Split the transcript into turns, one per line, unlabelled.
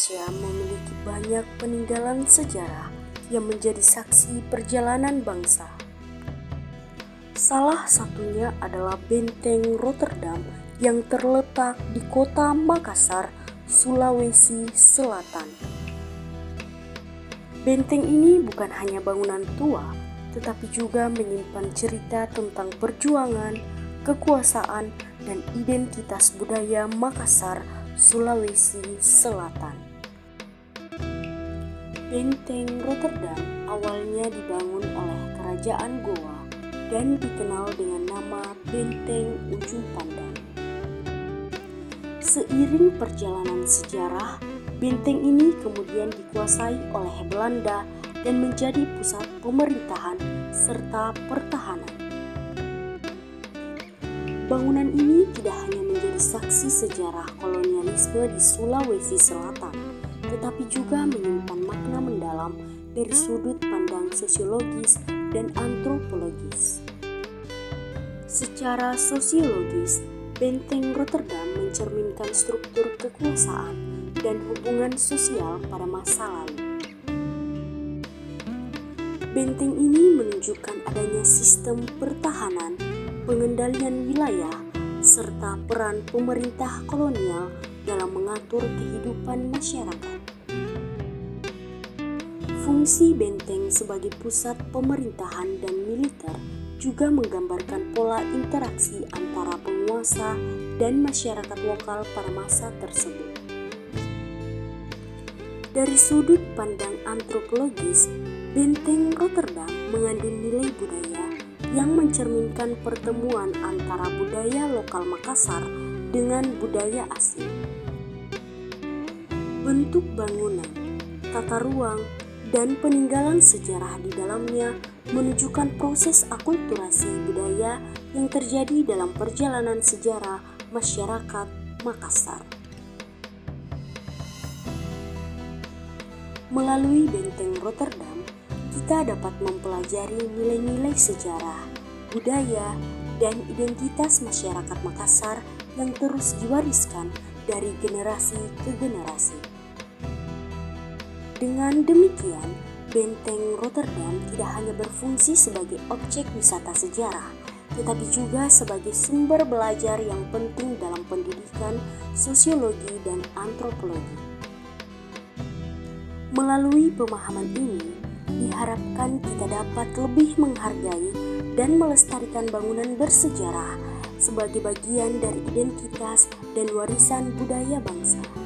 Indonesia memiliki banyak peninggalan sejarah yang menjadi saksi perjalanan bangsa. Salah satunya adalah Benteng Rotterdam yang terletak di kota Makassar, Sulawesi Selatan. Benteng ini bukan hanya bangunan tua, tetapi juga menyimpan cerita tentang perjuangan, kekuasaan, dan identitas budaya Makassar, Sulawesi Selatan. Benteng Rotterdam awalnya dibangun oleh Kerajaan Goa dan dikenal dengan nama Benteng Ujung Pandang. Seiring perjalanan sejarah, benteng ini kemudian dikuasai oleh Belanda dan menjadi pusat pemerintahan serta pertahanan. Bangunan ini tidak hanya menjadi saksi sejarah kolonialisme di Sulawesi Selatan, tetapi juga menyimpan makna mendalam dari sudut pandang sosiologis dan antropologis. Secara sosiologis, Benteng Rotterdam mencerminkan struktur kekuasaan dan hubungan sosial pada masa lalu. Benteng ini menunjukkan adanya sistem pertahanan, pengendalian wilayah, serta peran pemerintah kolonial dalam mengatur kehidupan masyarakat. Fungsi benteng sebagai pusat pemerintahan dan militer juga menggambarkan pola interaksi antara penguasa dan masyarakat lokal pada masa tersebut. Dari sudut pandang antropologis, Benteng Rotterdam mengandung nilai budaya yang mencerminkan pertemuan antara budaya lokal Makassar dengan budaya asing. Bentuk bangunan, tata ruang, dan peninggalan sejarah di dalamnya menunjukkan proses akulturasi budaya yang terjadi dalam perjalanan sejarah masyarakat Makassar. Melalui Benteng Rotterdam, kita dapat mempelajari nilai-nilai sejarah, budaya, dan identitas masyarakat Makassar yang terus diwariskan dari generasi ke generasi. Dengan demikian, Benteng Rotterdam tidak hanya berfungsi sebagai objek wisata sejarah, tetapi juga sebagai sumber belajar yang penting dalam pendidikan, sosiologi, dan antropologi. Melalui pemahaman ini, diharapkan kita dapat lebih menghargai dan melestarikan bangunan bersejarah sebagai bagian dari identitas dan warisan budaya bangsa.